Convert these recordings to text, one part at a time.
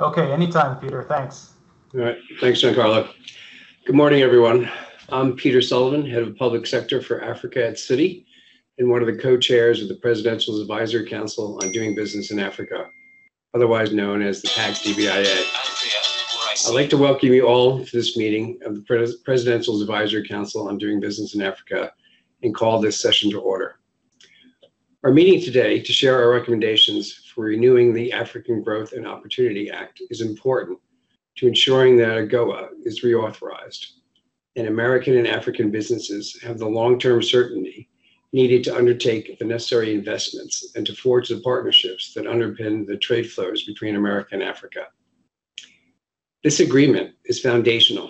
Okay, anytime, Peter. Thanks. All right. Thanks, Giancarlo. Good morning, everyone. I'm Peter Sullivan, Head of Public Sector for Africa at Citi, and one of the co-chairs of the Presidential Advisory Council on Doing Business in Africa, otherwise known as the PAC-DBIA. I'd like to welcome you all to this meeting of the Presidential Advisory Council on Doing Business in Africa and call this session to order. Our meeting today to share our recommendations for renewing the African Growth and Opportunity Act is important to ensuring that AGOA is reauthorized and American and African businesses have the long-term certainty needed to undertake the necessary investments and to forge the partnerships that underpin the trade flows between America and Africa. This agreement is foundational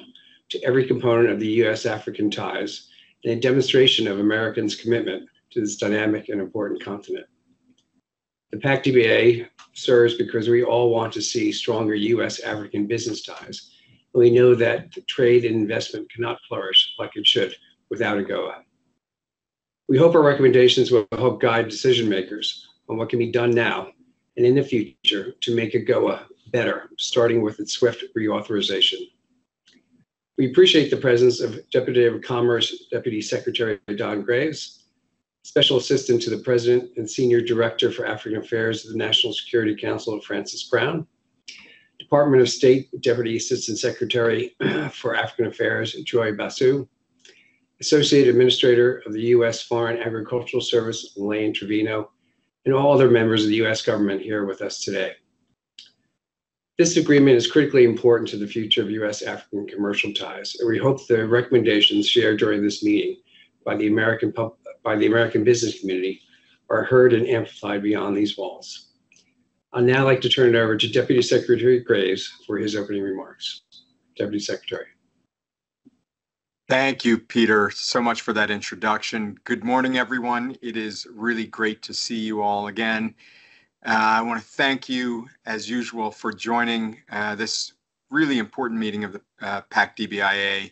to every component of the U.S. African ties and a demonstration of Americans' commitment to this dynamic and important continent. The PAC-DBIA serves because we all want to see stronger U.S. African business ties, and we know that trade and investment cannot flourish like it should without AGOA. We hope our recommendations will help guide decision makers on what can be done now and in the future to make AGOA better, starting with its swift reauthorization. We appreciate the presence of Deputy of Commerce Deputy Secretary Don Graves, Special Assistant to the President and Senior Director for African Affairs of the National Security Council, Francis Brown, Department of State Deputy Assistant Secretary for African Affairs, Joy Basu, Associate Administrator of the U.S. Foreign Agricultural Service, Elaine Trevino, and all other members of the U.S. government here with us today. This agreement is critically important to the future of U.S.-African commercial ties, and we hope the recommendations shared during this meeting by the American business community are heard and amplified beyond these walls. I'd now like to turn it over to Deputy Secretary Graves for his opening remarks. Deputy Secretary. Thank you, Peter, so much for that introduction. Good morning, everyone. It is really great to see you all again. I want to thank you, as usual, for joining this really important meeting of the PAC-DBIA.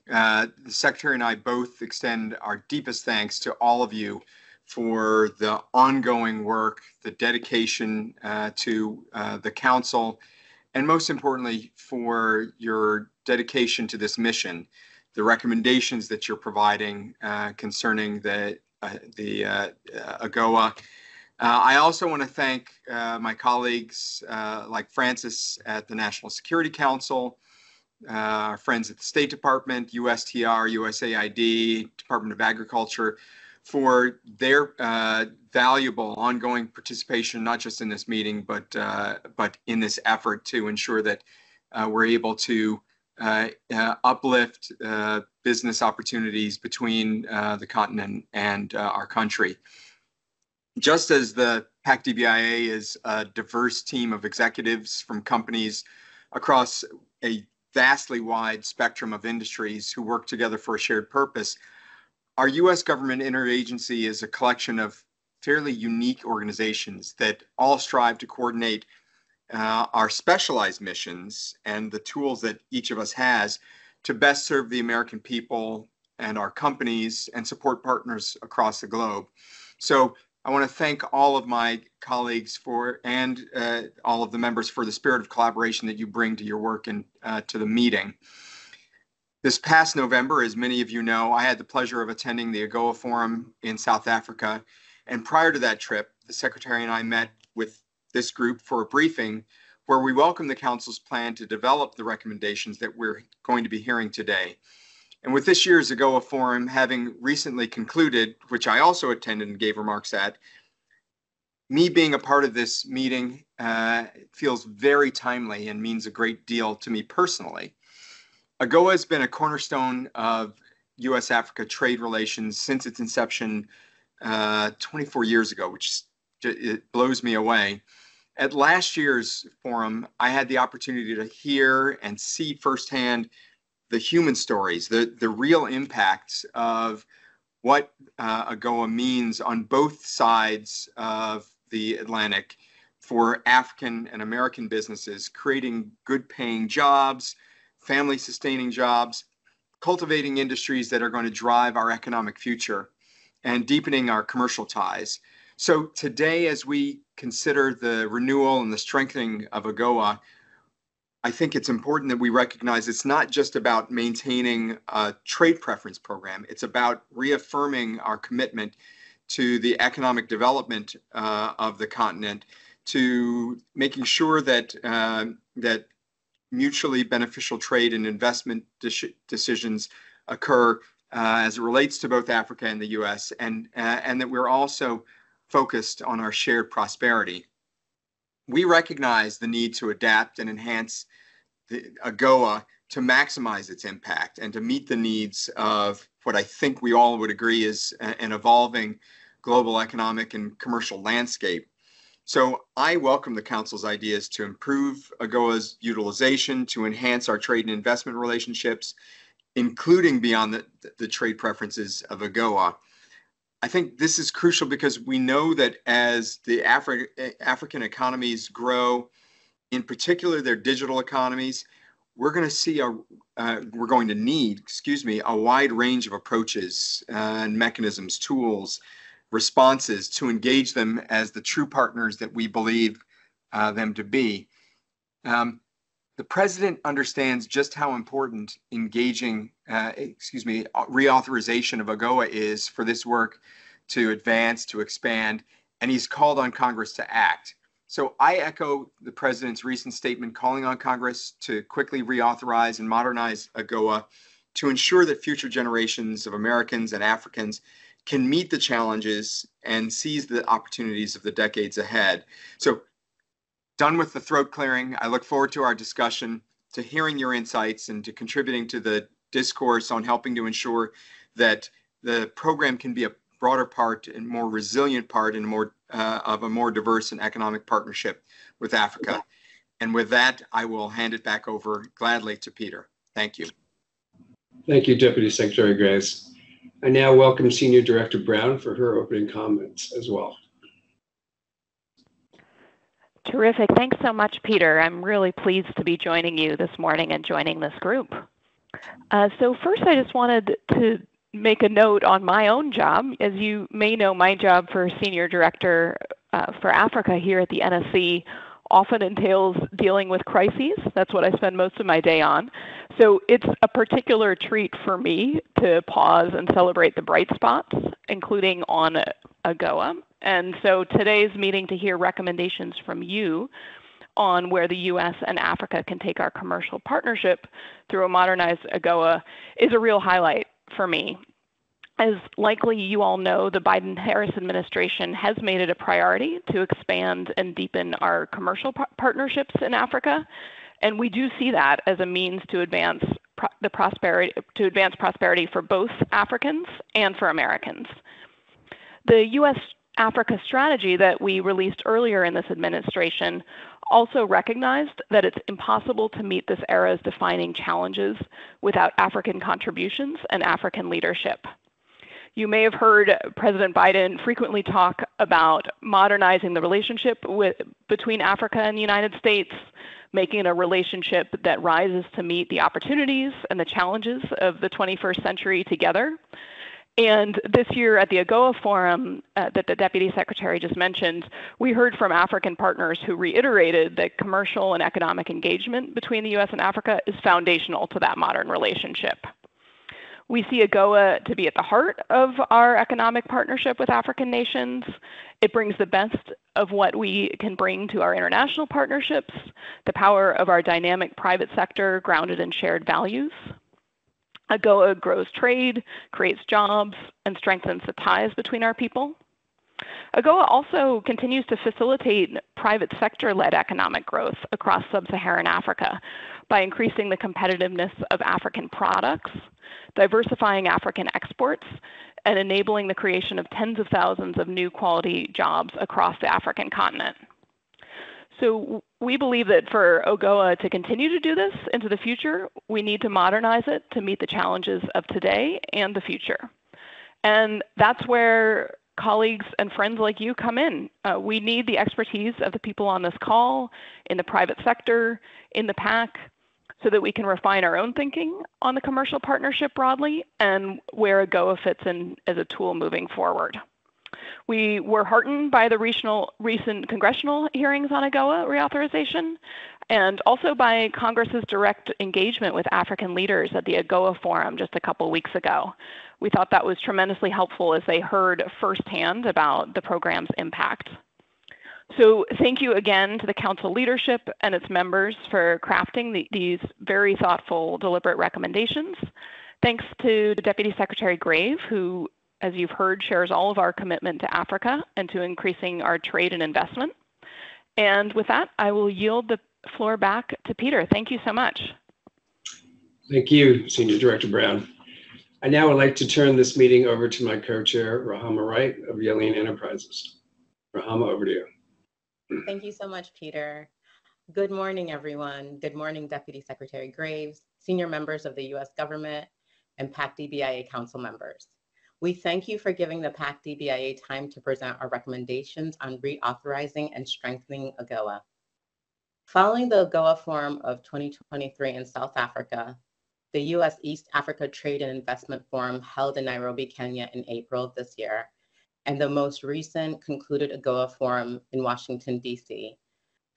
The Secretary and I both extend our deepest thanks to all of you for the ongoing work, the dedication to the Council, and most importantly, for your dedication to this mission, the recommendations that you're providing concerning the AGOA. I also want to thank my colleagues like Francis at the National Security Council, our friends at the State Department, USTR, USAID, Department of Agriculture, for their valuable ongoing participation, not just in this meeting, but in this effort to ensure that we're able to uplift business opportunities between the continent and our country. Just as the PAC-DBIA is a diverse team of executives from companies across a vastly wide spectrum of industries who work together for a shared purpose, our U.S. government interagency is a collection of fairly unique organizations that all strive to coordinate our specialized missions and the tools that each of us has to best serve the American people and our companies and support partners across the globe. So I want to thank all of my colleagues and all of the members for the spirit of collaboration that you bring to your work and to the meeting. This past November, as many of you know, I had the pleasure of attending the AGOA Forum in South Africa. And prior to that trip, the Secretary and I met with this group for a briefing where we welcomed the Council's plan to develop the recommendations that we're going to be hearing today. And with this year's AGOA Forum having recently concluded, which I also attended and gave remarks at, me being a part of this meeting feels very timely and means a great deal to me personally. AGOA has been a cornerstone of U.S. Africa trade relations since its inception 24 years ago, which it blows me away. At last year's forum, I had the opportunity to hear and see firsthand the human stories, the real impacts of what AGOA means on both sides of the Atlantic for African and American businesses, creating good paying jobs, family sustaining jobs, cultivating industries that are going to drive our economic future, and deepening our commercial ties. So today, as we consider the renewal and the strengthening of AGOA, I think it's important that we recognize it's not just about maintaining a trade preference program. It's about reaffirming our commitment to the economic development of the continent, to making sure that that mutually beneficial trade and investment decisions occur as it relates to both Africa and the U.S., and that we're also focused on our shared prosperity. We recognize the need to adapt and enhance the AGOA to maximize its impact and to meet the needs of what I think we all would agree is an evolving global economic and commercial landscape. So I welcome the Council's ideas to improve AGOA's utilization, to enhance our trade and investment relationships, including beyond the trade preferences of AGOA. I think this is crucial because we know that as the African economies grow, in particular their digital economies, we're going to need a wide range of approaches and mechanisms, tools, responses to engage them as the true partners that we believe them to be. The President understands just how important engaging, reauthorization of AGOA is for this work to advance, to expand, and he's called on Congress to act. So I echo the President's recent statement calling on Congress to quickly reauthorize and modernize AGOA to ensure that future generations of Americans and Africans can meet the challenges and seize the opportunities of the decades ahead. So, done with the throat clearing. I look forward to our discussion, to hearing your insights, and to contributing to the discourse on helping to ensure that the program can be a broader part and more resilient part and of a more diverse and economic partnership with Africa. And with that, I will hand it back over gladly to Peter. Thank you. Thank you, Deputy Secretary Grace. I now welcome Senior Director Brown for her opening comments as well. Terrific. Thanks so much, Peter. I'm really pleased to be joining you this morning and joining this group. So first, I just wanted to make a note on my own job. As you may know, my job for Senior Director for Africa here at the NSC often entails dealing with crises. That's what I spend most of my day on. So it's a particular treat for me to pause and celebrate the bright spots, including on AGOA. And so today's meeting to hear recommendations from you on where the U.S. and Africa can take our commercial partnership through a modernized AGOA is a real highlight for me. As likely you all know, the Biden-Harris administration has made it a priority to expand and deepen our commercial partnerships in Africa, and we do see that as a means to advance prosperity for both Africans and for Americans. The U.S. Africa strategy that we released earlier in this administration also recognized that it's impossible to meet this era's defining challenges without African contributions and African leadership. You may have heard President Biden frequently talk about modernizing the relationship between Africa and the United States, making it a relationship that rises to meet the opportunities and the challenges of the 21st century together. And this year at the AGOA Forum that the Deputy Secretary just mentioned, we heard from African partners who reiterated that commercial and economic engagement between the U.S. and Africa is foundational to that modern relationship. We see AGOA to be at the heart of our economic partnership with African nations. It brings the best of what we can bring to our international partnerships, the power of our dynamic private sector grounded in shared values. AGOA grows trade, creates jobs, and strengthens the ties between our people. AGOA also continues to facilitate private sector-led economic growth across sub-Saharan Africa by increasing the competitiveness of African products, diversifying African exports, and enabling the creation of tens of thousands of new quality jobs across the African continent. So we believe that for AGOA to continue to do this into the future, we need to modernize it to meet the challenges of today and the future. And that's where colleagues and friends like you come in. We need the expertise of the people on this call, in the private sector, in the PAC, so that we can refine our own thinking on the commercial partnership broadly and where AGOA fits in as a tool moving forward. We were heartened by the recent congressional hearings on AGOA reauthorization, and also by Congress's direct engagement with African leaders at the AGOA Forum just a couple weeks ago. We thought that was tremendously helpful as they heard firsthand about the program's impact. So thank you again to the Council leadership and its members for crafting these very thoughtful, deliberate recommendations. Thanks to Deputy Secretary Grave, who, as you've heard, shares all of our commitment to Africa and to increasing our trade and investment. And with that, I will yield the floor back to Peter. Thank you so much. Thank you, Senior Director Brown. I now would like to turn this meeting over to my co-chair, Rahama Wright of Yelene Enterprises. Rahama, over to you. Thank you so much, Peter. Good morning, everyone. Good morning, Deputy Secretary Graves, senior members of the U.S. government, and PAC-DBIA council members. We thank you for giving the PAC-DBIA time to present our recommendations on reauthorizing and strengthening AGOA. Following the AGOA Forum of 2023 in South Africa, the U.S. East Africa Trade and Investment Forum held in Nairobi, Kenya in April of this year, and the most recent concluded AGOA Forum in Washington, D.C.,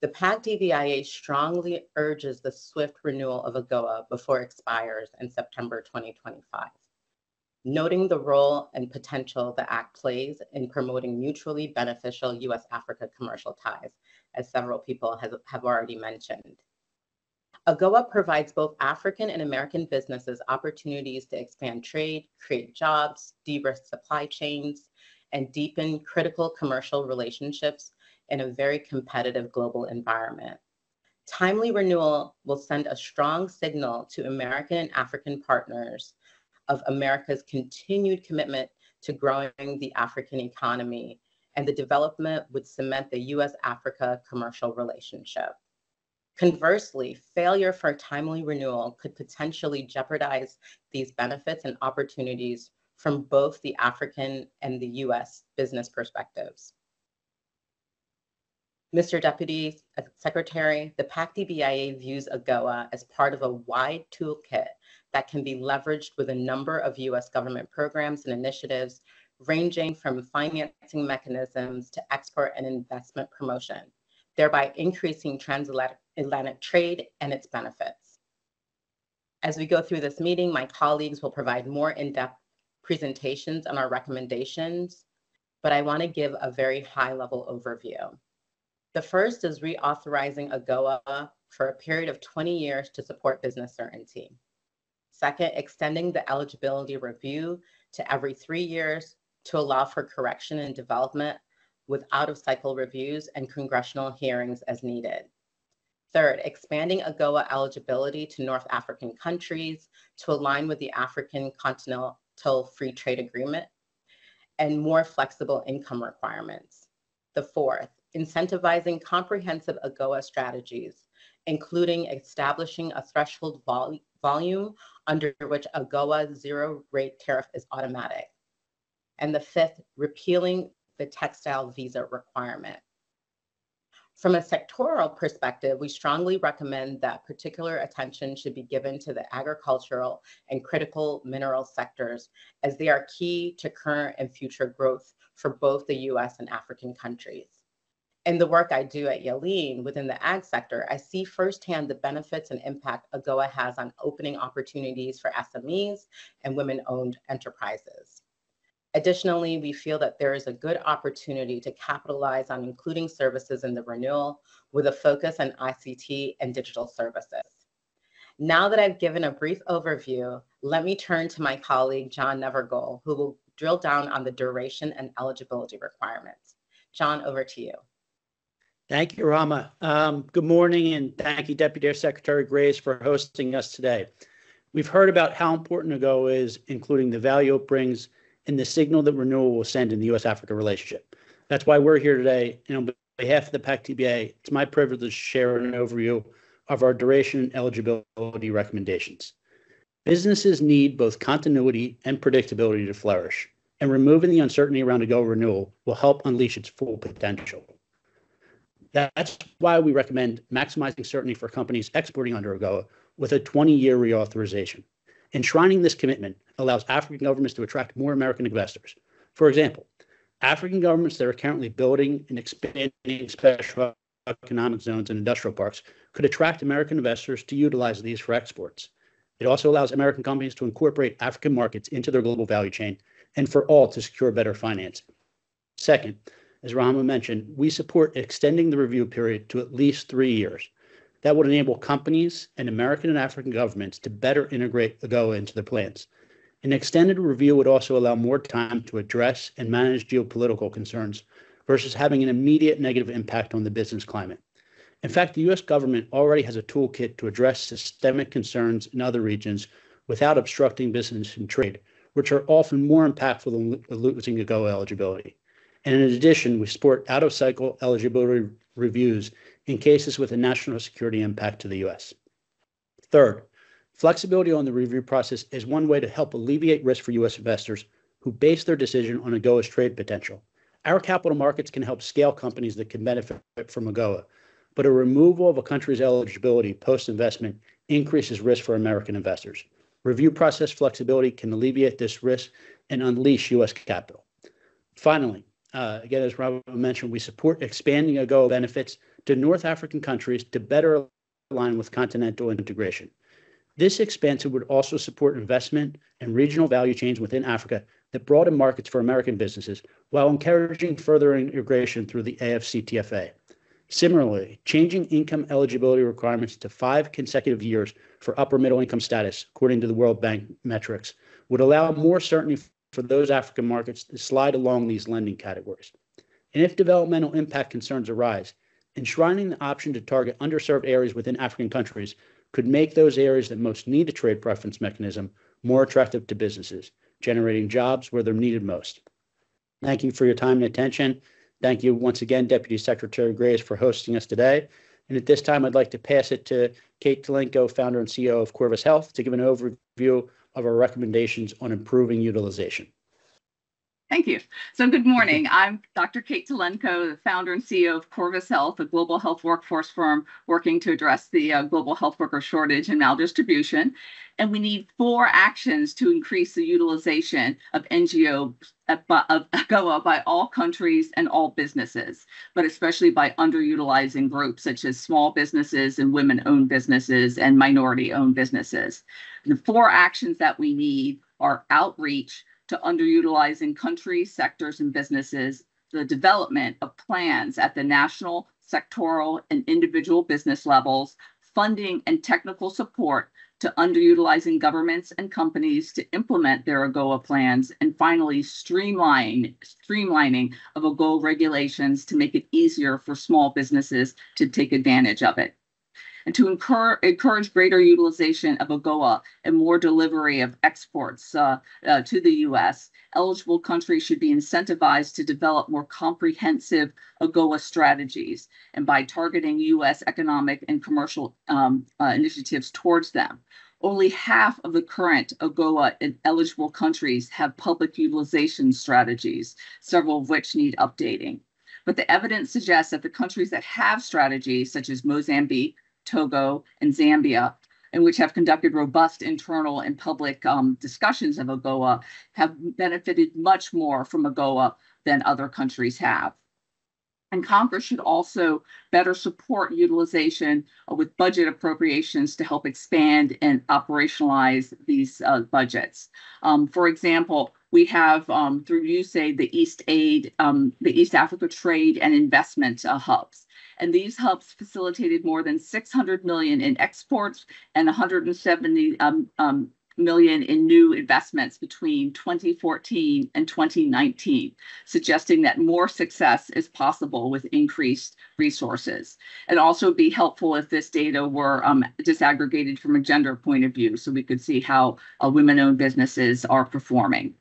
the PAC-DBIA strongly urges the swift renewal of AGOA before it expires in September 2025. Noting the role and potential the Act plays in promoting mutually beneficial U.S.-Africa commercial ties, as several people have already mentioned. AGOA provides both African and American businesses opportunities to expand trade, create jobs, de-risk supply chains, and deepen critical commercial relationships in a very competitive global environment. Timely renewal will send a strong signal to American and African partners of America's continued commitment to growing the African economy, and the development would cement the U.S.-Africa commercial relationship. Conversely, failure for timely renewal could potentially jeopardize these benefits and opportunities from both the African and the U.S. business perspectives. Mr. Deputy Secretary, the PAC-DBIA views AGOA as part of a wide toolkit that can be leveraged with a number of U.S. government programs and initiatives, ranging from financing mechanisms to export and investment promotion, thereby increasing transatlantic trade and its benefits. As we go through this meeting, my colleagues will provide more in-depth presentations on our recommendations, but I want to give a very high-level overview. The first is reauthorizing AGOA for a period of 20 years to support business certainty. Second, extending the eligibility review to every 3 years to allow for correction and development with out-of-cycle reviews and congressional hearings as needed. Third, expanding AGOA eligibility to North African countries to align with the African Continental Free Trade Agreement and more flexible income requirements. The fourth, incentivizing comprehensive AGOA strategies, including establishing a threshold volume under which AGOA zero-rate tariff is automatic. And the fifth, repealing the textile visa requirement. From a sectoral perspective, we strongly recommend that particular attention should be given to the agricultural and critical mineral sectors, as they are key to current and future growth for both the US and African countries. In the work I do at Yelene within the ag sector, I see firsthand the benefits and impact AGOA has on opening opportunities for SMEs and women-owned enterprises. Additionally, we feel that there is a good opportunity to capitalize on including services in the renewal with a focus on ICT and digital services. Now that I've given a brief overview, let me turn to my colleague, John Nevergole, who will drill down on the duration and eligibility requirements. John, over to you. Thank you, Rama. Good morning, and thank you, Deputy Secretary Graves, for hosting us today. We've heard about how important AGOA is, including the value it brings and the signal that renewal will send in the U.S.-Africa relationship. That's why we're here today. And on behalf of the PAC-DBIA, it's my privilege to share an overview of our duration and eligibility recommendations. Businesses need both continuity and predictability to flourish, and removing the uncertainty around AGOA renewal will help unleash its full potential. That's why we recommend maximizing certainty for companies exporting under AGOA with a 20-year reauthorization. Enshrining this commitment allows African governments to attract more American investors. For example, African governments that are currently building and expanding specialized economic zones and industrial parks could attract American investors to utilize these for exports. It also allows American companies to incorporate African markets into their global value chain and for all to secure better financing. Second, as Rahma mentioned, we support extending the review period to at least 3 years. That would enable companies and American and African governments to better integrate AGOA into their plans. An extended review would also allow more time to address and manage geopolitical concerns versus having an immediate negative impact on the business climate. In fact, the U.S. government already has a toolkit to address systemic concerns in other regions without obstructing business and trade, which are often more impactful than losing AGOA eligibility. And in addition, we support out-of-cycle eligibility reviews in cases with a national security impact to the U.S. Third, flexibility on the review process is one way to help alleviate risk for U.S. investors who base their decision on AGOA's trade potential. Our capital markets can help scale companies that can benefit from AGOA, but a removal of a country's eligibility post-investment increases risk for American investors. Review process flexibility can alleviate this risk and unleash U.S. capital. Finally, again, as Robert mentioned, we support expanding AGOA benefits to North African countries to better align with continental integration. This expansion would also support investment and regional value chains within Africa that broaden markets for American businesses while encouraging further integration through the AFCTFA. Similarly, changing income eligibility requirements to 5 consecutive years for upper middle income status, according to the World Bank metrics, would allow more certainty for those African markets to slide along these lending categories. And if developmental impact concerns arise, enshrining the option to target underserved areas within African countries could make those areas that most need a trade preference mechanism more attractive to businesses, generating jobs where they're needed most. Thank you for your time and attention. Thank you once again, Deputy Secretary Graves, for hosting us today. And at this time, I'd like to pass it to Kate Talenko, founder and CEO of Corvus Health, to give an overview of our recommendations on improving utilization. Thank you. So good morning. I'm Dr. Kate Talenko, the founder and CEO of Corvus Health, a global health workforce firm working to address the global health worker shortage and maldistribution. And we need 4 actions to increase the utilization of NGO, of AGOA by all countries and all businesses, but especially by underutilizing groups such as small businesses and women-owned businesses and minority-owned businesses. The 4 actions that we need are outreach to underutilizing countries, sectors, and businesses, the development of plans at the national, sectoral, and individual business levels, funding and technical support to underutilizing governments and companies to implement their AGOA plans, and finally, streamlining of AGOA regulations to make it easier for small businesses to take advantage of it. And to encourage greater utilization of AGOA and more delivery of exports to the U.S., eligible countries should be incentivized to develop more comprehensive AGOA strategies, and by targeting U.S. economic and commercial initiatives towards them. Only half of the current AGOA eligible countries have public utilization strategies, several of which need updating. But the evidence suggests that the countries that have strategies, such as Mozambique, Togo, and Zambia, and which have conducted robust internal and public discussions of AGOA, have benefited much more from AGOA than other countries have. And Congress should also better support utilization with budget appropriations to help expand and operationalize these budgets. For example, we have through USAID the East Africa Trade and Investment hubs. And these hubs facilitated more than 600 million in exports and 170 million in new investments between 2014 and 2019, suggesting that more success is possible with increased resources. It'd also be helpful if this data were disaggregated from a gender point of view, so we could see how women-owned businesses are performing.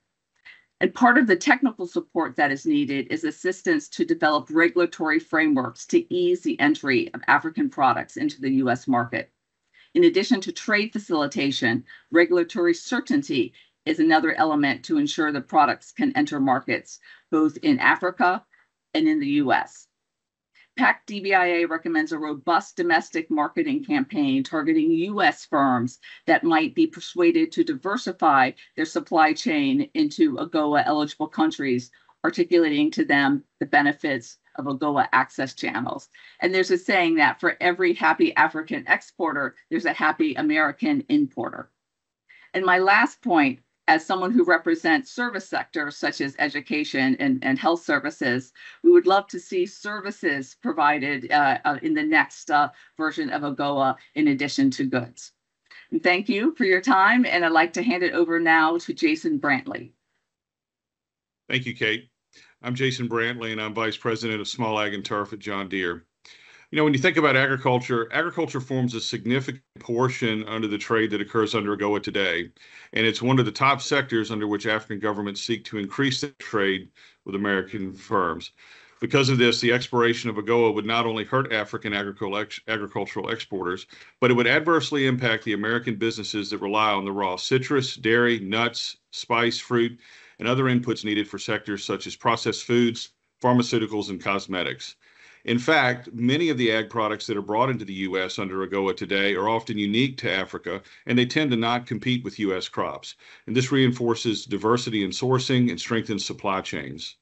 And part of the technical support that is needed is assistance to develop regulatory frameworks to ease the entry of African products into the U.S. market. In addition to trade facilitation, regulatory certainty is another element to ensure that products can enter markets, both in Africa and in the U.S. PAC-DBIA recommends a robust domestic marketing campaign targeting U.S. firms that might be persuaded to diversify their supply chain into AGOA-eligible countries, articulating to them the benefits of AGOA access channels. And there's a saying that for every happy African exporter, there's a happy American importer. And my last point, as someone who represents service sectors such as education and health services, we would love to see services provided in the next version of AGOA in addition to goods. And thank you for your time, and I'd like to hand it over now to Jason Brantley. Thank you, Kate. I'm Jason Brantley, and I'm Vice President of Small Ag and Turf at John Deere. You know, when you think about agriculture, agriculture forms a significant portion under the trade that occurs under AGOA today, and it's one of the top sectors under which African governments seek to increase the trade with American firms. Because of this, the expiration of AGOA would not only hurt African agricultural exporters, but it would adversely impact the American businesses that rely on the raw citrus, dairy, nuts, spice, fruit, and other inputs needed for sectors such as processed foods, pharmaceuticals, and cosmetics. In fact, many of the ag products that are brought into the U.S. under AGOA today are often unique to Africa, and they tend to not compete with U.S. crops. And this reinforces diversity in sourcing and strengthens supply chains.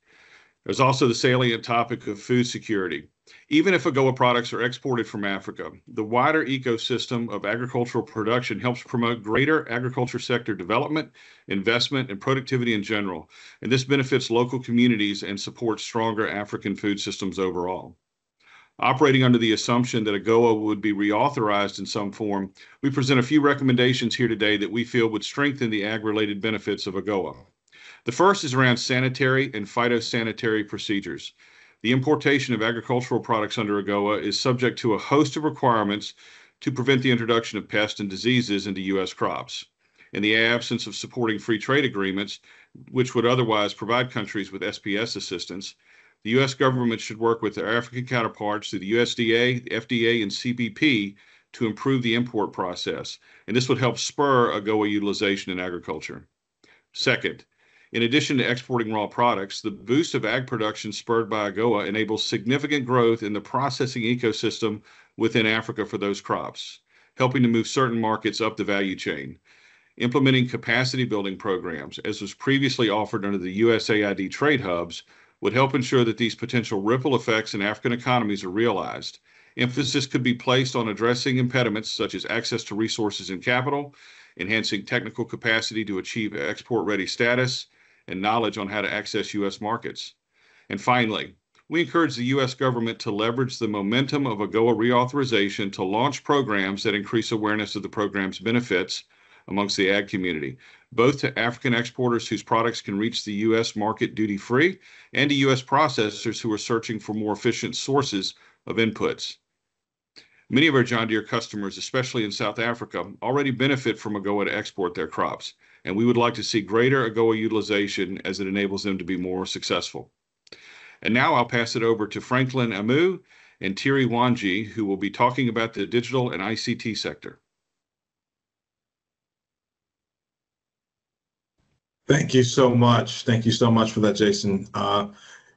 There's also the salient topic of food security. Even if AGOA products are exported from Africa, the wider ecosystem of agricultural production helps promote greater agriculture sector development, investment, and productivity in general. And this benefits local communities and supports stronger African food systems overall. Operating under the assumption that AGOA would be reauthorized in some form, we present a few recommendations here today that we feel would strengthen the ag-related benefits of AGOA. The first is around sanitary and phytosanitary procedures. The importation of agricultural products under AGOA is subject to a host of requirements to prevent the introduction of pests and diseases into U.S. crops. In the absence of supporting free trade agreements, which would otherwise provide countries with SPS assistance, the U.S. government should work with their African counterparts through the USDA, the FDA, and CBP to improve the import process, and this would help spur AGOA utilization in agriculture. Second, in addition to exporting raw products, the boost of ag production spurred by AGOA enables significant growth in the processing ecosystem within Africa for those crops, helping to move certain markets up the value chain. Implementing capacity building programs, as was previously offered under the USAID trade hubs, would help ensure that these potential ripple effects in African economies are realized. Emphasis could be placed on addressing impediments such as access to resources and capital, enhancing technical capacity to achieve export-ready status, and knowledge on how to access U.S. markets. And finally, we encourage the U.S. government to leverage the momentum of AGOA reauthorization to launch programs that increase awareness of the program's benefits amongst the ag community, both to African exporters whose products can reach the U.S. market duty-free and to U.S. processors who are searching for more efficient sources of inputs. Many of our John Deere customers, especially in South Africa, already benefit from AGOA to export their crops, and we would like to see greater AGOA utilization as it enables them to be more successful. And now I'll pass it over to Franklin Amu and Thierry Wanji, who will be talking about the digital and ICT sector. Thank you so much. Thank you so much for that, Jason.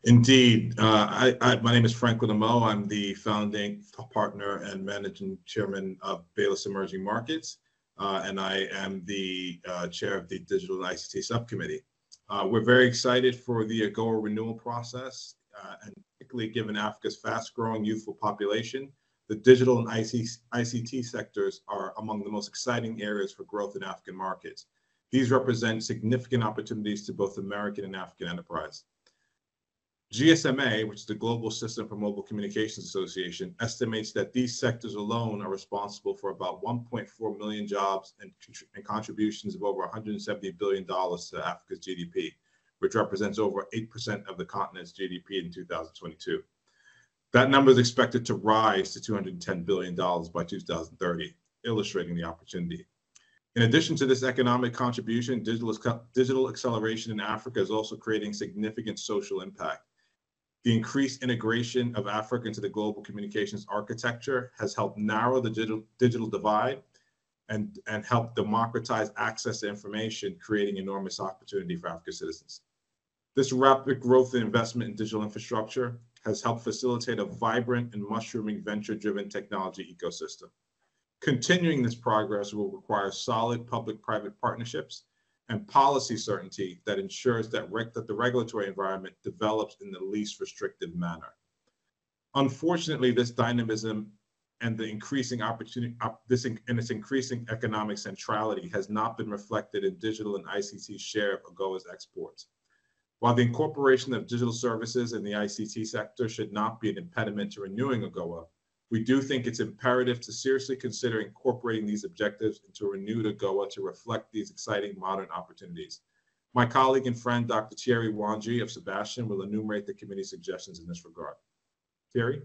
Indeed, my name is Franklin Amo. I'm the founding partner and managing chairman of Bayless Emerging Markets, and I am the chair of the Digital and ICT Subcommittee. We're very excited for the AGOA renewal process, and particularly given Africa's fast-growing youthful population, the digital and ICT sectors are among the most exciting areas for growth in African markets. These represent significant opportunities to both American and African enterprise. GSMA, which is the Global System for Mobile Communications Association, estimates that these sectors alone are responsible for about 1.4 million jobs and contributions of over $170 billion to Africa's GDP, which represents over 8% of the continent's GDP in 2022. That number is expected to rise to $210 billion by 2030, illustrating the opportunity. In addition to this economic contribution, digital acceleration in Africa is also creating significant social impact. The increased integration of Africa into the global communications architecture has helped narrow the digital divide and helped democratize access to information, creating enormous opportunity for African citizens. This rapid growth in investment in digital infrastructure has helped facilitate a vibrant and mushrooming venture-driven technology ecosystem. Continuing this progress will require solid public-private partnerships and policy certainty that ensures that the regulatory environment develops in the least restrictive manner. Unfortunately, this dynamism and the increasing opportunity, its increasing economic centrality has not been reflected in digital and ICT's share of AGOA's exports. While the incorporation of digital services in the ICT sector should not be an impediment to renewing AGOA, we do think it's imperative to seriously consider incorporating these objectives into a renewed AGOA to reflect these exciting modern opportunities. My colleague and friend, Dr. Thierry Wanji of Sebastian, will enumerate the committee's suggestions in this regard. Thierry?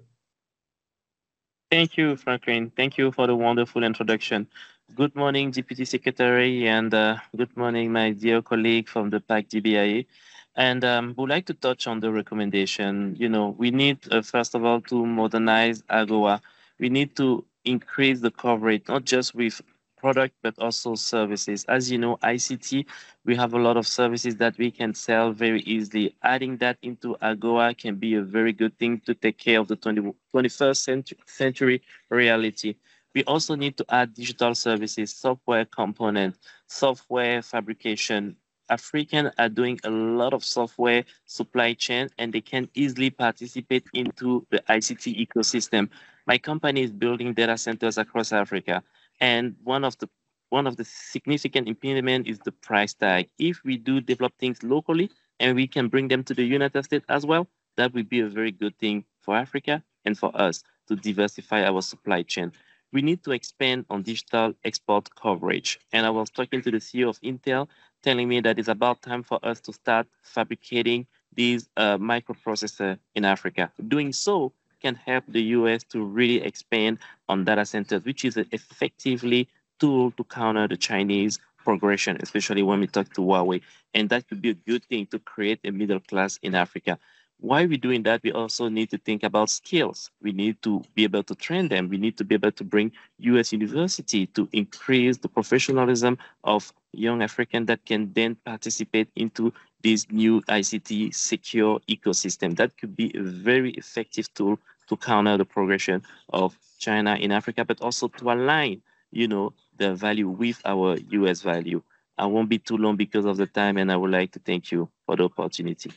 Thank you, Franklin. Thank you for the wonderful introduction. Good morning, Deputy Secretary, and good morning, my dear colleague from the PAC-DBIA. And would like to touch on the recommendation. You know, we need, first of all, to modernize AGOA. We need to increase the coverage, not just with product, but also services. As you know, ICT, we have a lot of services that we can sell very easily. Adding that into AGOA can be a very good thing to take care of the 21st century reality. We also need to add digital services, software component, software fabrication. Africans are doing a lot of software supply chain, and they can easily participate into the ICT ecosystem. My company is building data centers across Africa, and one of the significant impediment is the price tag. If we do develop things locally and we can bring them to the United States as well, that would be a very good thing for Africa and for us to diversify our supply chain. We need to expand on digital export coverage. And I was talking to the CEO of Intel, telling me that it's about time for us to start fabricating these microprocessors in Africa. Doing so can help the US to really expand on data centers, which is an effectively tool to counter the Chinese progression, especially when we talk to Huawei. And that could be a good thing to create a middle class in Africa. While we're doing that, we also need to think about skills. We need to be able to train them. We need to be able to bring US university to increase the professionalism of young Africans that can then participate into this new ICT secure ecosystem. That could be a very effective tool to counter the progression of China in Africa, but also to align, you know, the value with our US value. I won't be too long because of the time, and I would like to thank you for the opportunity.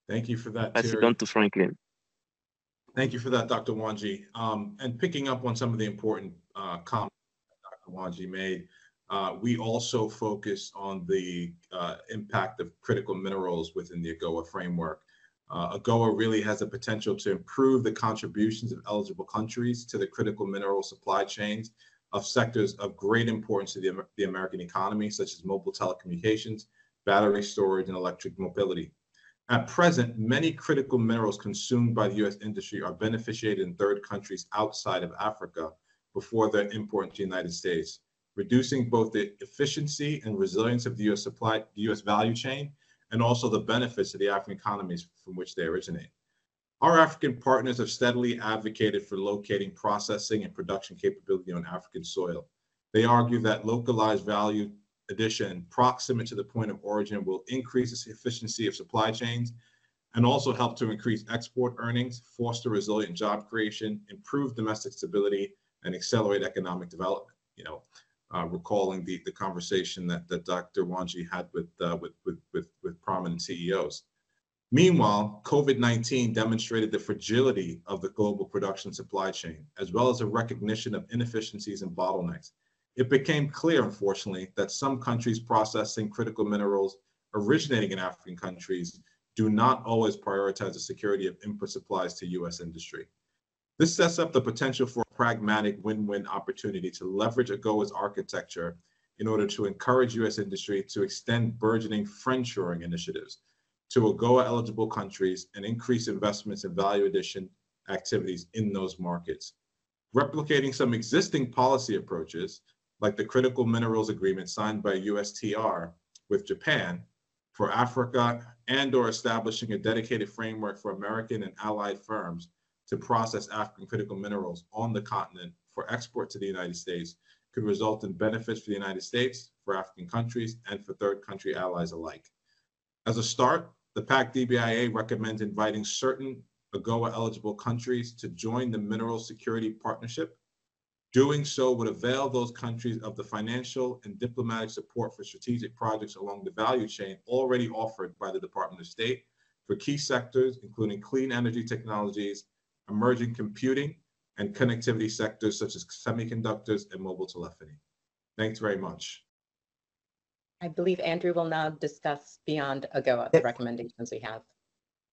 Thank you for that, Pass it Thierry. on to Franklin. Thank you for that, Dr. Wanji. And picking up on some of the important comments Dr. Wanji made, we also focus on the impact of critical minerals within the AGOA framework. AGOA really has the potential to improve the contributions of eligible countries to the critical mineral supply chains of sectors of great importance to the American economy, such as mobile telecommunications, battery storage, and electric mobility. At present, many critical minerals consumed by the U.S. industry are beneficiated in third countries outside of Africa before they're imported to the United States, reducing both the efficiency and resilience of the U.S. value chain, and also the benefits to the African economies from which they originate. Our African partners have steadily advocated for locating processing and production capability on African soil. They argue that localized value addition proximate to the point of origin will increase the efficiency of supply chains and also help to increase export earnings, foster resilient job creation, improve domestic stability, and accelerate economic development. You know, recalling the conversation that Dr. Wanji had with prominent CEOs. Meanwhile, COVID-19 demonstrated the fragility of the global production supply chain, as well as a recognition of inefficiencies and bottlenecks. It became clear, unfortunately, that some countries processing critical minerals originating in African countries do not always prioritize the security of input supplies to U.S. industry. This sets up the potential for a pragmatic win-win opportunity to leverage AGOA's architecture in order to encourage U.S. industry to extend burgeoning friendshoring initiatives to AGOA-eligible countries and increase investments in value addition activities in those markets. Replicating some existing policy approaches, like the Critical Minerals Agreement signed by USTR with Japan for Africa, and/or establishing a dedicated framework for American and allied firms to process African critical minerals on the continent for export to the United States, could result in benefits for the United States, for African countries, and for third country allies alike. As a start, the PAC-DBIA recommends inviting certain AGOA-eligible countries to join the Mineral Security Partnership. Doing so would avail those countries of the financial and diplomatic support for strategic projects along the value chain already offered by the Department of State for key sectors, including clean energy technologies, emerging computing, and connectivity sectors such as semiconductors and mobile telephony. Thanks very much. I believe Andrew will now discuss beyond AGOA, the recommendations we have.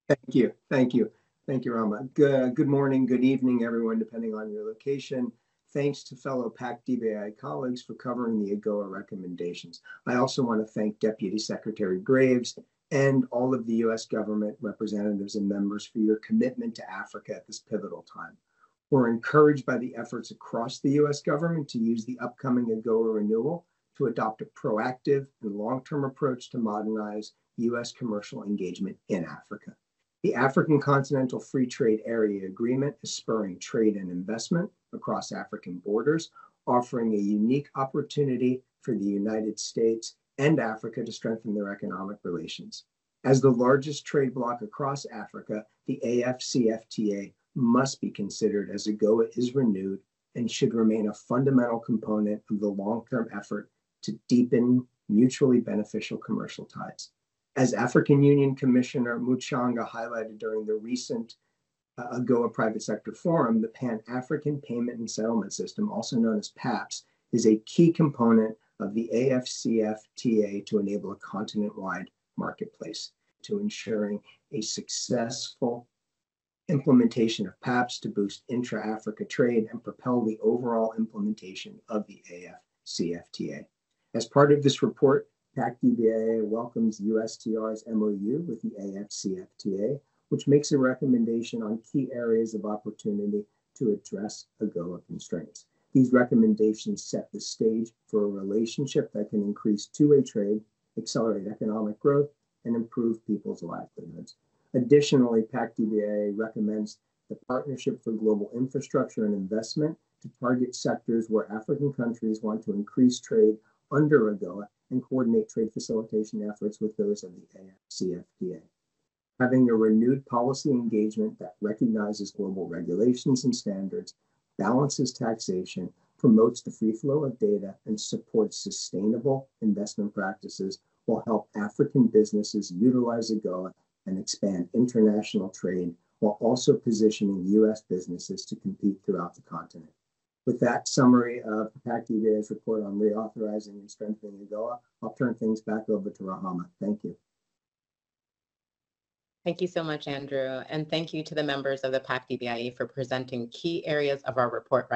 Thank you. Thank you. Thank you, Rama. Good morning, good evening, everyone, depending on your location. Thanks to fellow PAC-DBIA colleagues for covering the AGOA recommendations. I also want to thank Deputy Secretary Graves and all of the U.S. government representatives and members for your commitment to Africa at this pivotal time. We're encouraged by the efforts across the U.S. government to use the upcoming AGOA renewal to adopt a proactive and long-term approach to modernize U.S. commercial engagement in Africa. The African Continental Free Trade Area Agreement is spurring trade and investment across African borders, offering a unique opportunity for the United States and Africa to strengthen their economic relations. As the largest trade bloc across Africa, the AFCFTA must be considered as AGOA is renewed and should remain a fundamental component of the long-term effort to deepen mutually beneficial commercial ties. As African Union Commissioner Muchanga highlighted during the recent AGOA Private Sector Forum, the Pan-African Payment and Settlement System, also known as PAPS, is a key component of the AFCFTA to enable a continent-wide marketplace, to ensuring a successful implementation of PAPS to boost intra-Africa trade and propel the overall implementation of the AFCFTA. As part of this report, PAC-DBIA welcomes USTR's MOU with the AFCFTA, which makes a recommendation on key areas of opportunity to address AGOA constraints. These recommendations set the stage for a relationship that can increase two-way trade, accelerate economic growth, and improve people's livelihoods. Additionally, PAC-DBIA recommends the Partnership for Global Infrastructure and Investment to target sectors where African countries want to increase trade under AGOA and coordinate trade facilitation efforts with those of the AFCFTA. Having a renewed policy engagement that recognizes global regulations and standards, balances taxation, promotes the free flow of data, and supports sustainable investment practices will help African businesses utilize AGOA and expand international trade while also positioning U.S. businesses to compete throughout the continent. With that summary of PAC-DBIA's report on reauthorizing and strengthening AGOA, I'll turn things back over to Rahama. Thank you. Thank you so much, Andrew. And thank you to the members of the PAC-DBIA for presenting key areas of our report.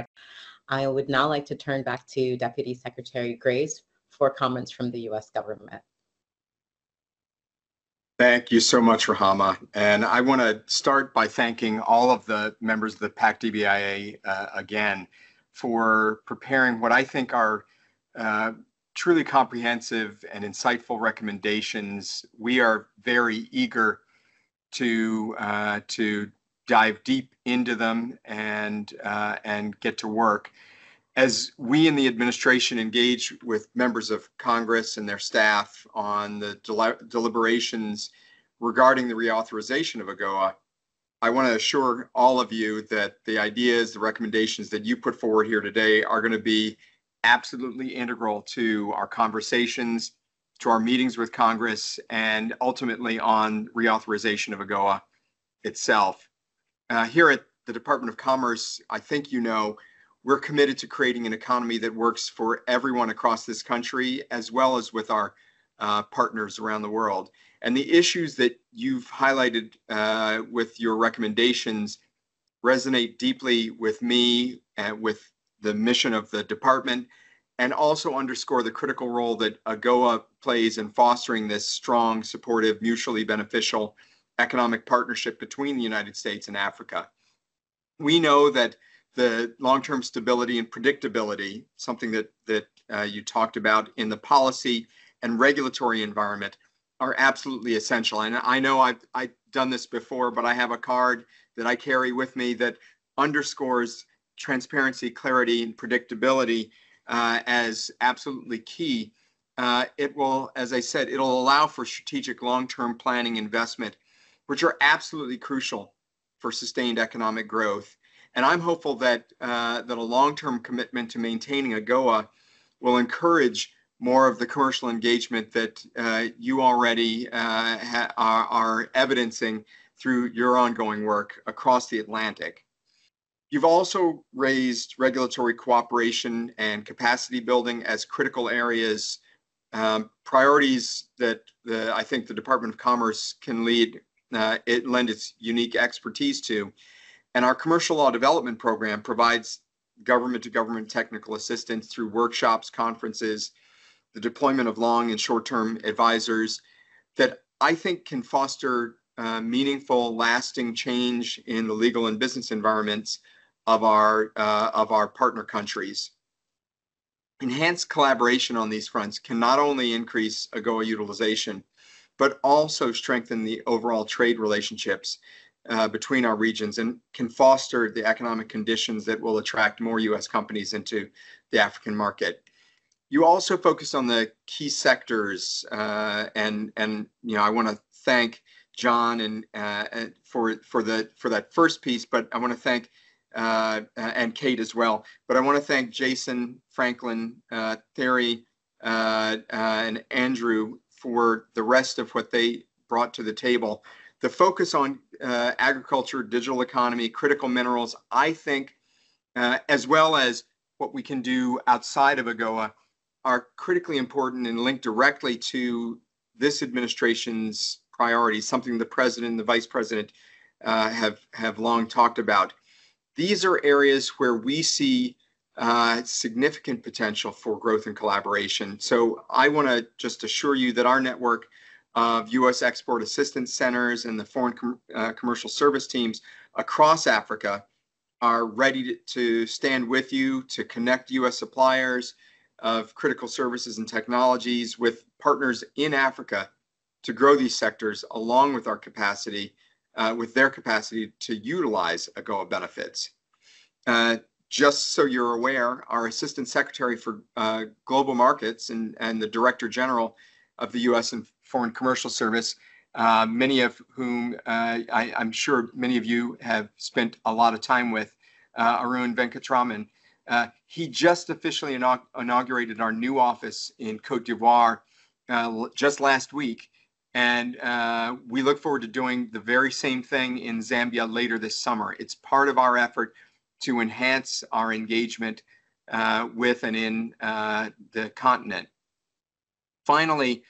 I would now like to turn back to Deputy Secretary Graves for comments from the U.S. government. Thank you so much, Rahama. And I want to start by thanking all of the members of the PAC-DBIA again for preparing what I think are truly comprehensive and insightful recommendations. We are very eager to dive deep into them and get to work. As we in the administration engage with members of Congress and their staff on the deliberations regarding the reauthorization of AGOA, I want to assure all of you that the ideas, the recommendations that you put forward here today are going to be absolutely integral to our conversations, to our meetings with Congress, and ultimately on reauthorization of AGOA itself. Here at the Department of Commerce, I think you know, we're committed to creating an economy that works for everyone across this country, as well as with our partners around the world. And the issues that you've highlighted with your recommendations resonate deeply with me and with the mission of the department, and also underscore the critical role that AGOA plays in fostering this strong, supportive, mutually beneficial economic partnership between the United States and Africa. We know that the long-term stability and predictability, something that you talked about in the policy and regulatory environment, are absolutely essential. And I know I've done this before, but I have a card that I carry with me that underscores transparency, clarity, and predictability as absolutely key. It will, as I said, it'll allow for strategic long-term planning investment, which are absolutely crucial for sustained economic growth. And I'm hopeful that a long-term commitment to maintaining AGOA will encourage more of the commercial engagement that you already are evidencing through your ongoing work across the Atlantic. You've also raised regulatory cooperation and capacity building as critical areas, priorities that I think the Department of Commerce can lend its unique expertise to. And our commercial law development program provides government-to-government technical assistance through workshops, conferences, the deployment of long and short-term advisors that I think can foster meaningful, lasting change in the legal and business environments of our partner countries. Enhanced collaboration on these fronts can not only increase AGOA utilization, but also strengthen the overall trade relationships between our regions and can foster the economic conditions that will attract more U.S. companies into the African market. You also focus on the key sectors, and I want to thank John and for that first piece, but I want to thank and Kate as well. But I want to thank Jason, Franklin, Thierry, and Andrew for the rest of what they brought to the table. The focus on agriculture, digital economy, critical minerals, I think, as well as what we can do outside of AGOA, are critically important and linked directly to this administration's priorities, something the president and the vice president have long talked about. These are areas where we see significant potential for growth and collaboration. So I want to just assure you that our network of U.S. export assistance centers and the foreign commercial service teams across Africa are ready to stand with you, to connect U.S. suppliers of critical services and technologies with partners in Africa to grow these sectors along with our capacity, with their capacity to utilize AGOA benefits. Just so you're aware, our Assistant Secretary for Global Markets and the Director General of the U.S. and Foreign Commercial Service, many of whom I'm sure many of you have spent a lot of time with, Arun Venkatraman. He just officially inaugurated our new office in Cote d'Ivoire just last week. And we look forward to doing the very same thing in Zambia later this summer. It's part of our effort to enhance our engagement with and in the continent. Finally,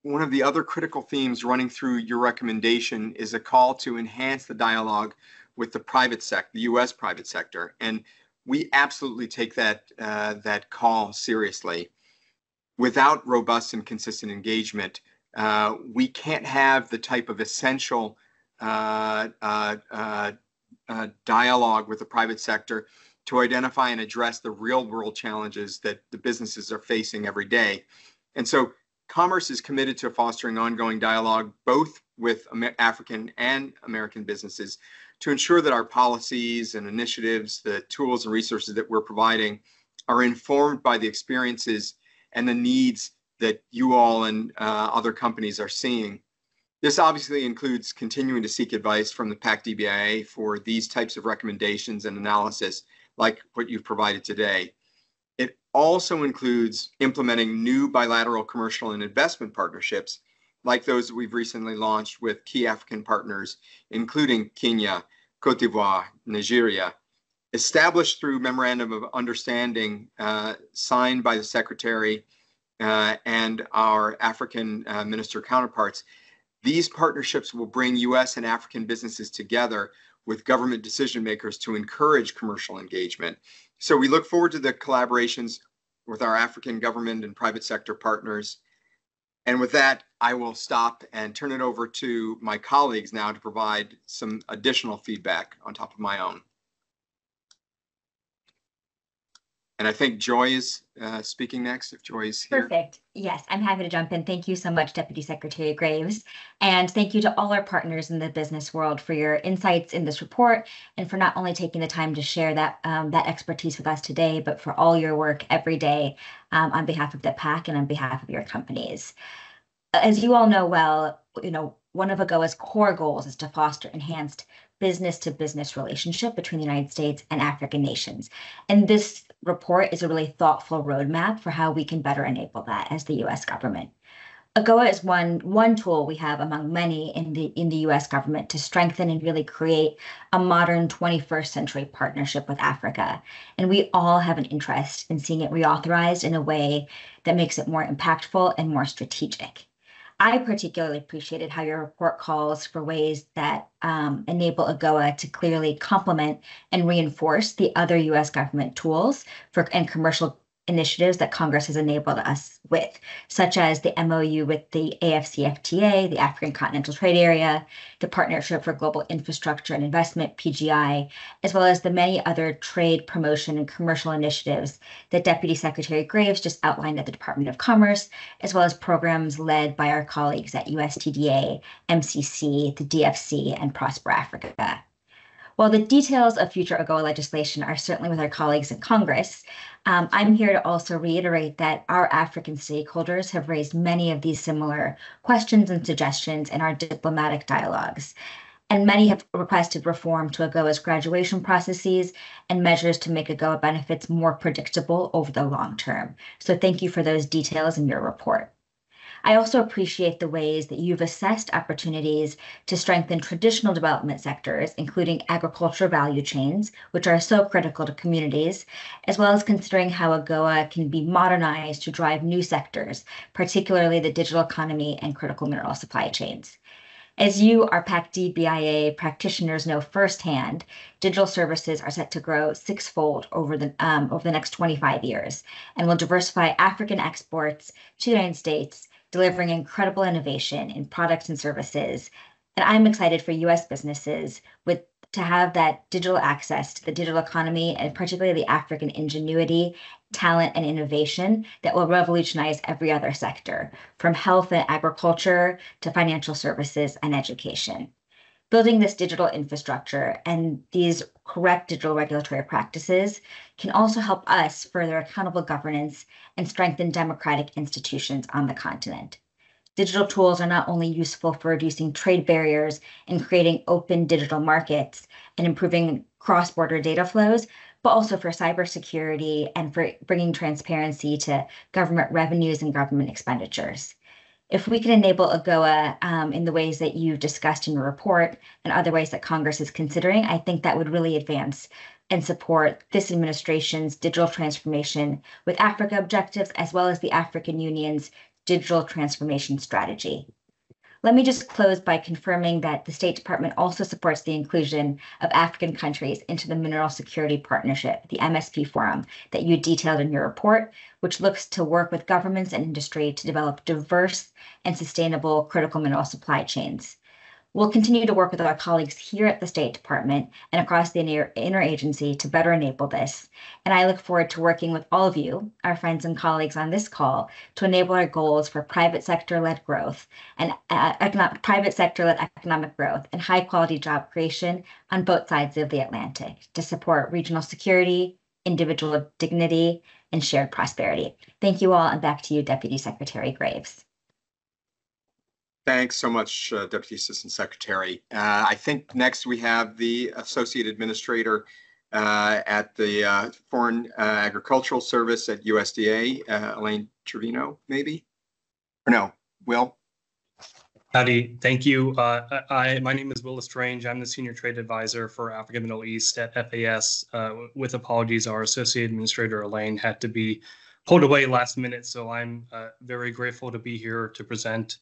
one of the other critical themes running through your recommendation is a call to enhance the dialogue with the private sector, the U.S. private sector. And we absolutely take that call seriously. Without robust and consistent engagement, we can't have the type of essential dialogue with the private sector to identify and address the real world challenges that the businesses are facing every day. And so Commerce is committed to fostering ongoing dialogue, both with African and American businesses, to ensure that our policies and initiatives, the tools and resources that we're providing, are informed by the experiences and the needs that you all and other companies are seeing. This obviously includes continuing to seek advice from the PAC-DBIA for these types of recommendations and analysis, like what you've provided today. It also includes implementing new bilateral commercial and investment partnerships, like those that we've recently launched with key African partners, including Kenya, Cote d'Ivoire, Nigeria, established through Memorandum of Understanding signed by the Secretary and our African minister counterparts. These partnerships will bring U.S. and African businesses together with government decision makers to encourage commercial engagement. So we look forward to the collaborations with our African government and private sector partners. And with that, I will stop and turn it over to my colleagues now to provide some additional feedback on top of my own. And I think Joy is speaking next, if Joy is here. Perfect. Yes, I'm happy to jump in. Thank you so much, Deputy Secretary Graves. And thank you to all our partners in the business world for your insights in this report and for not only taking the time to share that expertise with us today, but for all your work every day on behalf of the PAC and on behalf of your companies. As you all know well, one of AGOA's core goals is to foster enhanced business-to-business relationship between the United States and African nations. And this report is a really thoughtful roadmap for how we can better enable that as the U.S. government. AGOA is one tool we have among many in the U.S. government to strengthen and really create a modern 21st century partnership with Africa. And we all have an interest in seeing it reauthorized in a way that makes it more impactful and more strategic. I particularly appreciated how your report calls for ways that enable AGOA to clearly complement and reinforce the other U.S. government tools and commercial initiatives that Congress has enabled us with, such as the MOU with the AFCFTA, the African Continental Trade Area, the Partnership for Global Infrastructure and Investment, PGI, as well as the many other trade promotion and commercial initiatives that Deputy Secretary Graves just outlined at the Department of Commerce, as well as programs led by our colleagues at USTDA, MCC, the DFC, and Prosper Africa. While the details of future AGOA legislation are certainly with our colleagues in Congress, I'm here to also reiterate that our African stakeholders have raised many of these similar questions and suggestions in our diplomatic dialogues. And many have requested reform to AGOA's graduation processes and measures to make AGOA benefits more predictable over the long term. So thank you for those details in your report. I also appreciate the ways that you've assessed opportunities to strengthen traditional development sectors, including agriculture value chains, which are so critical to communities, as well as considering how AGOA can be modernized to drive new sectors, particularly the digital economy and critical mineral supply chains. As you, our PAC-DBIA practitioners, know firsthand, digital services are set to grow sixfold over the next 25 years and will diversify African exports to the United States, delivering incredible innovation in products and services. And I'm excited for U.S. businesses to have that digital access to the digital economy and particularly the African ingenuity, talent, and innovation that will revolutionize every other sector, from health and agriculture to financial services and education. Building this digital infrastructure and these correct digital regulatory practices can also help us further accountable governance and strengthen democratic institutions on the continent. Digital tools are not only useful for reducing trade barriers and creating open digital markets and improving cross-border data flows, but also for cybersecurity and for bringing transparency to government revenues and government expenditures. If we can enable AGOA in the ways that you've discussed in your report and other ways that Congress is considering, I think that would really advance and support this administration's digital transformation with Africa objectives, as well as the African Union's digital transformation strategy. Let me just close by confirming that the State Department also supports the inclusion of African countries into the Mineral Security Partnership, the MSP Forum, that you detailed in your report, which looks to work with governments and industry to develop diverse and sustainable critical mineral supply chains. We'll continue to work with our colleagues here at the State Department and across the interagency to better enable this. And I look forward to working with all of you, our friends and colleagues on this call, to enable our goals for private sector-led growth and private sector-led economic growth and high-quality job creation on both sides of the Atlantic to support regional security, individual dignity, and shared prosperity. Thank you all, and back to you, Deputy Secretary Graves. Thanks so much, Deputy Assistant Secretary. I think next we have the Associate Administrator at the Foreign Agricultural Service at USDA, Elaine Trevino, maybe? Or no, Will? Howdy, thank you. My name is Will Lestrange. I'm the Senior Trade Advisor for Africa and Middle East at FAS. With apologies, our Associate Administrator, Elaine, had to be pulled away last minute, so I'm very grateful to be here to present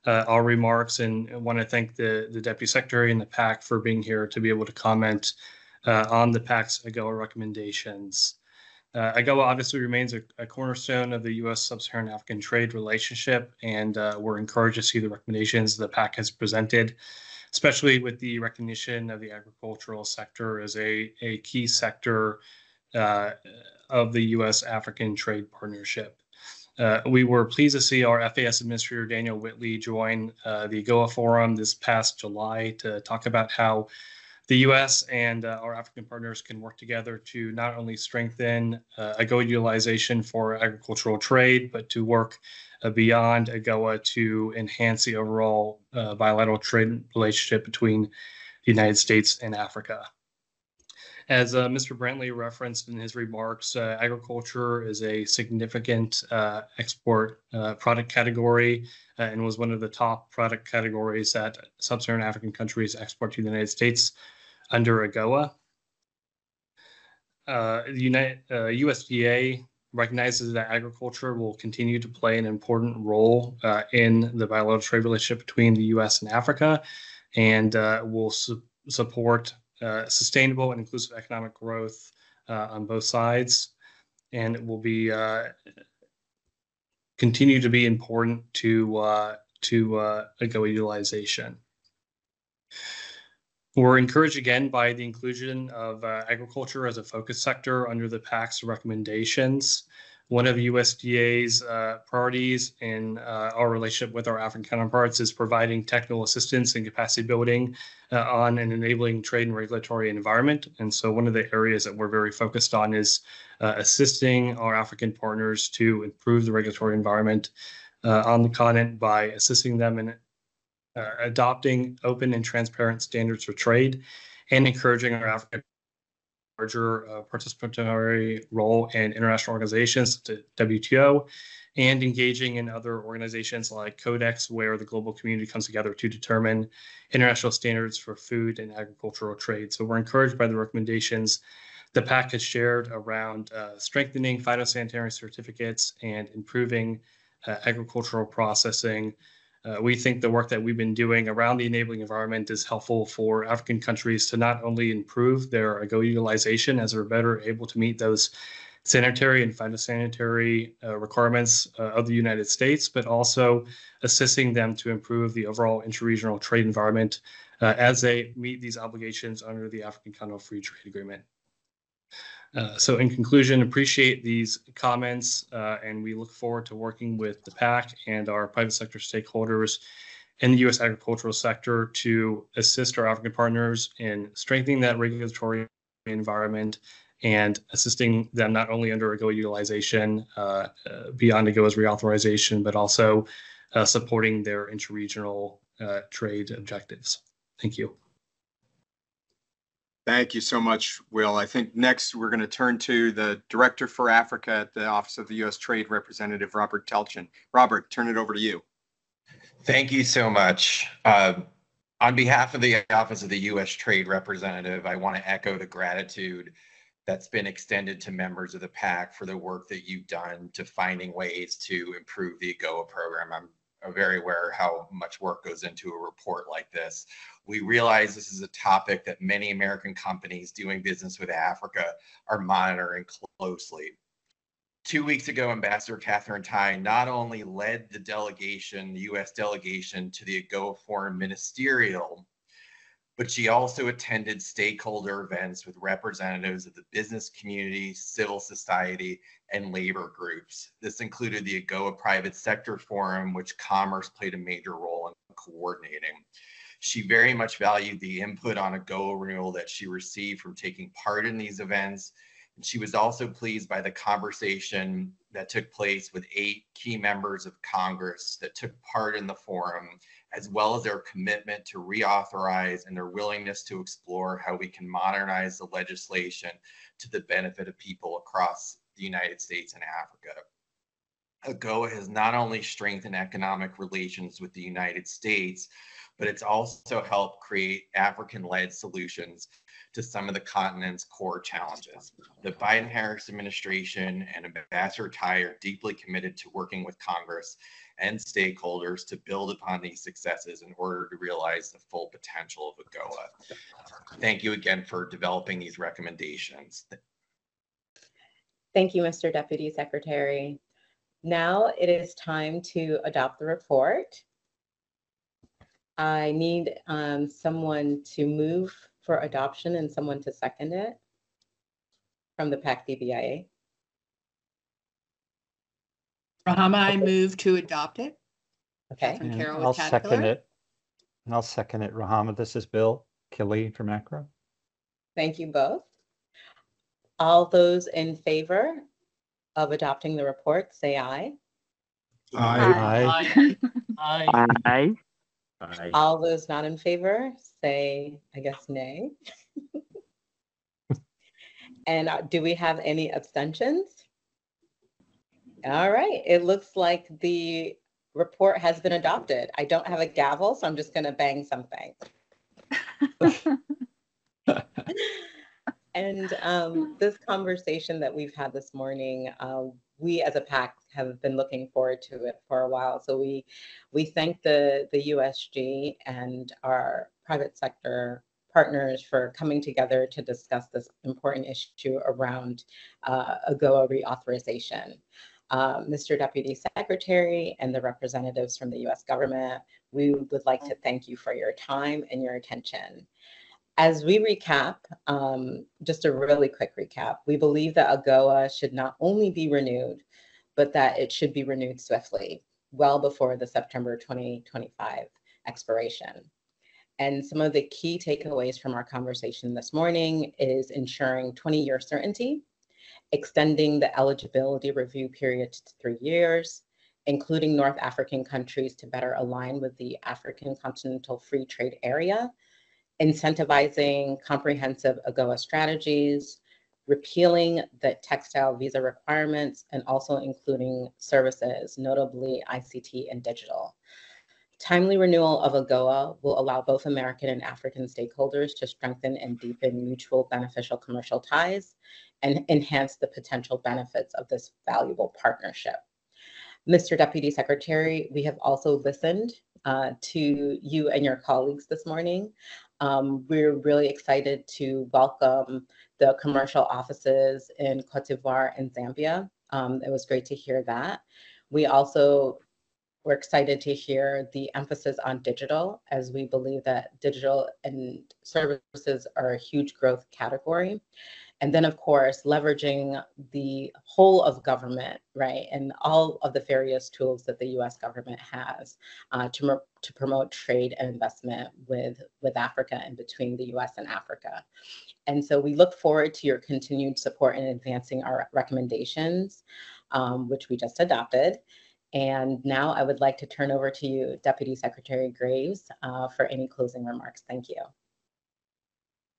our remarks, and I want to thank the Deputy Secretary and the PAC for being here to be able to comment on the PAC's AGOA recommendations. AGOA obviously remains a cornerstone of the U.S. Sub-Saharan African trade relationship, and we're encouraged to see the recommendations the PAC has presented, especially with the recognition of the agricultural sector as a key sector of the U.S. African trade partnership. We were pleased to see our FAS Administrator Daniel Whitley join the AGOA Forum this past July to talk about how the U.S. and our African partners can work together to not only strengthen AGOA utilization for agricultural trade, but to work beyond AGOA to enhance the overall bilateral trade relationship between the United States and Africa. As Mr. Brantley referenced in his remarks, agriculture is a significant export product category and was one of the top product categories that sub-Saharan African countries export to the United States under AGOA. USDA recognizes that agriculture will continue to play an important role in the bilateral trade relationship between the U.S. and Africa, and will support sustainable and inclusive economic growth on both sides, and it will be continue to be important to AGOA utilization. We're encouraged again by the inclusion of agriculture as a focus sector under the PAC's recommendations. One of USDA's priorities in our relationship with our African counterparts is providing technical assistance and capacity building on an enabling trade and regulatory environment. And so one of the areas that we're very focused on is assisting our African partners to improve the regulatory environment on the continent by assisting them in adopting open and transparent standards for trade and encouraging our African larger participatory role in international organizations, the WTO, and engaging in other organizations like Codex, where the global community comes together to determine international standards for food and agricultural trade. So we're encouraged by the recommendations the PAC has shared around strengthening phytosanitary certificates and improving agricultural processing. We think the work that we've been doing around the enabling environment is helpful for African countries to not only improve their AGOA utilization as they're better able to meet those sanitary and phytosanitary requirements of the United States, but also assisting them to improve the overall interregional trade environment as they meet these obligations under the African Continental Free Trade Agreement. So in conclusion, appreciate these comments, and we look forward to working with the PAC and our private sector stakeholders in the U.S. agricultural sector to assist our African partners in strengthening that regulatory environment and assisting them not only under AGOA utilization beyond AGOA's reauthorization, but also supporting their interregional trade objectives. Thank you. Thank you so much, Will. I think next we're going to turn to the Director for Africa at the Office of the U.S. Trade Representative, Robert Telchin. Robert, turn it over to you. Thank you so much. On behalf of the Office of the U.S. Trade Representative, I want to echo the gratitude that's been extended to members of the PAC for the work that you've done to finding ways to improve the AGOA program. I'm very aware how much work goes into a report like this. We realize this is a topic that many American companies doing business with Africa are monitoring closely. 2 weeks ago, Ambassador Catherine Tai not only led the delegation, the U.S. delegation to the AGOA Foreign Ministerial, but she also attended stakeholder events with representatives of the business community, civil society, and labor groups. This included the AGOA Private Sector Forum, which Commerce played a major role in coordinating. She very much valued the input on AGOA renewal that she received from taking part in these events. And she was also pleased by the conversation that took place with 8 key members of Congress that took part in the forum, as well as their commitment to reauthorize and their willingness to explore how we can modernize the legislation to the benefit of people across the United States and Africa. AGOA has not only strengthened economic relations with the United States, but it's also helped create African-led solutions to some of the continent's core challenges. The Biden-Harris administration and Ambassador Tai are deeply committed to working with Congress and stakeholders to build upon these successes in order to realize the full potential of AGOA. Thank you again for developing these recommendations. Thank you, Mr. Deputy Secretary. Now it is time to adopt the report. I need someone to move for adoption and someone to second it from the PAC-DBIA. Rahama, I move to adopt it. Okay. And Carol I'll with Caterpillar. second it. And I'll second it, Rahama. This is Bill Killy from ACRA. Thank you both. All those in favor of adopting the report, say aye. Aye. Aye. Aye. All those not in favor, say, I guess, nay. And do we have any abstentions? All right, it looks like the report has been adopted. I don't have a gavel, so I'm just going to bang something. And this conversation that we've had this morning, we as a PAC have been looking forward to it for a while. So we thank the USG and our private sector partners for coming together to discuss this important issue around AGOA reauthorization. Mr. Deputy Secretary and the representatives from the U.S. government, we would like to thank you for your time and your attention. As we recap, just a really quick recap, we believe that AGOA should not only be renewed, but that it should be renewed swiftly, well before the September 2025 expiration. And some of the key takeaways from our conversation this morning is ensuring 20-year certainty, extending the eligibility review period to 3 years, including North African countries to better align with the African Continental Free Trade Area, incentivizing comprehensive AGOA strategies, repealing the textile visa requirements, and also including services, notably ICT and digital. Timely renewal of AGOA will allow both American and African stakeholders to strengthen and deepen mutual beneficial commercial ties and enhance the potential benefits of this valuable partnership. Mr. Deputy Secretary, we have also listened to you and your colleagues this morning. We're really excited to welcome the commercial offices in Cote d'Ivoire and Zambia. It was great to hear that. We also were excited to hear the emphasis on digital, as we believe that digital and services are a huge growth category. And then, of course, leveraging the whole of government, right, and all of the various tools that the U.S. government has to promote trade and investment with Africa and between the U.S. and Africa. And so we look forward to your continued support in advancing our recommendations, which we just adopted. And now I would like to turn over to you, Deputy Secretary Graves, for any closing remarks. Thank you.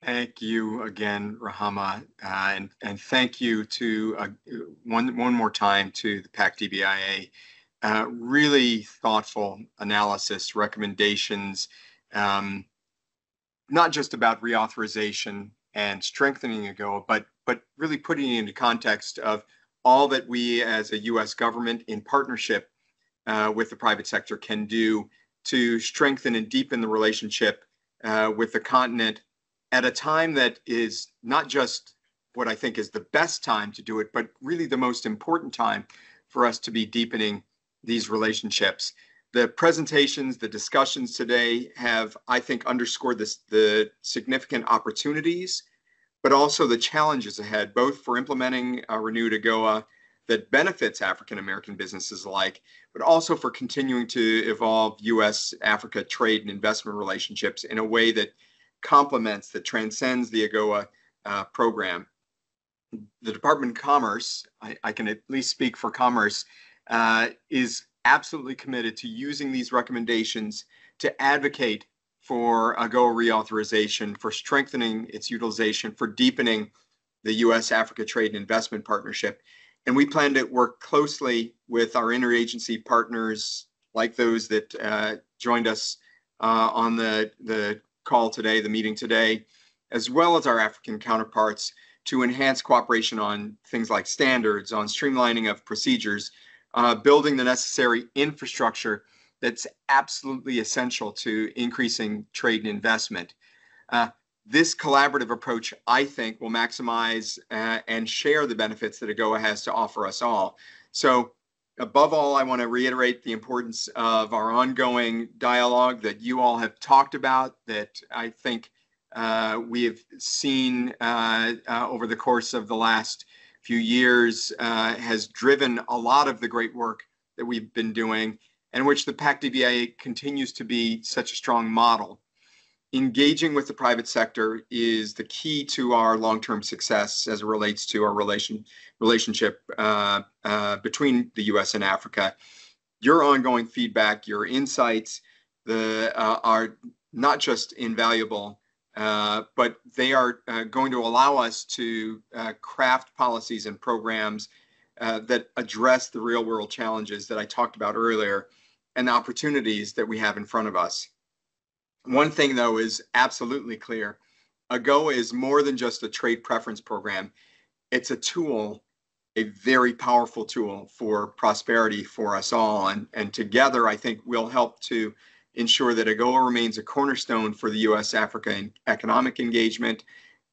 Thank you again, Rahama, and thank you to one more time to the PAC-DBIA. Really thoughtful analysis, recommendations, not just about reauthorization and strengthening AGOA, but really putting it into context of all that we as a U.S. government in partnership with the private sector can do to strengthen and deepen the relationship with the continent at a time that is not just what I think is the best time to do it, but really the most important time for us to be deepening these relationships. The presentations, the discussions today have, I think, underscored the significant opportunities, but also the challenges ahead, both for implementing a renewed AGOA that benefits African American businesses alike, but also for continuing to evolve U.S.-Africa trade and investment relationships in a way that complements, that transcends the AGOA program. The Department of Commerce, I can at least speak for Commerce, is absolutely committed to using these recommendations to advocate for AGOA reauthorization, for strengthening its utilization, for deepening the U.S.-Africa trade and investment partnership. And we plan to work closely with our interagency partners like those that joined us on the call today, the meeting today, as well as our African counterparts to enhance cooperation on things like standards, on streamlining of procedures, building the necessary infrastructure that's absolutely essential to increasing trade and investment. This collaborative approach, I think, will maximize and share the benefits that AGOA has to offer us all. So above all, I want to reiterate the importance of our ongoing dialogue that you all have talked about, that I think we have seen over the course of the last few years has driven a lot of the great work that we've been doing, and which the PAC-DBIA continues to be such a strong model. Engaging with the private sector is the key to our long-term success as it relates to our relationship between the U.S. and Africa. Your ongoing feedback, your insights are not just invaluable but they are going to allow us to craft policies and programs that address the real world challenges that I talked about earlier and the opportunities that we have in front of us. One thing, though, is absolutely clear. AGOA is more than just a trade preference program. It's a tool, a very powerful tool for prosperity for us all. And together, I think we'll help to ensure that AGOA remains a cornerstone for the U.S. Africa economic engagement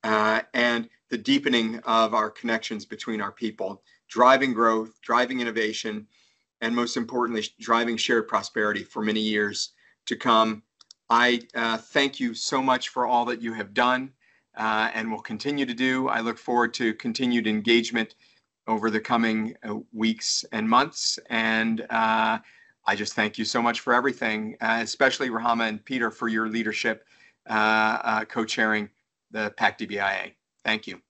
and the deepening of our connections between our people, driving growth, driving innovation, and most importantly, driving shared prosperity for many years to come. I thank you so much for all that you have done and will continue to do. I look forward to continued engagement over the coming weeks and months. And I just thank you so much for everything, especially Rahama and Peter for your leadership co-chairing the PAC-DBIA. Thank you.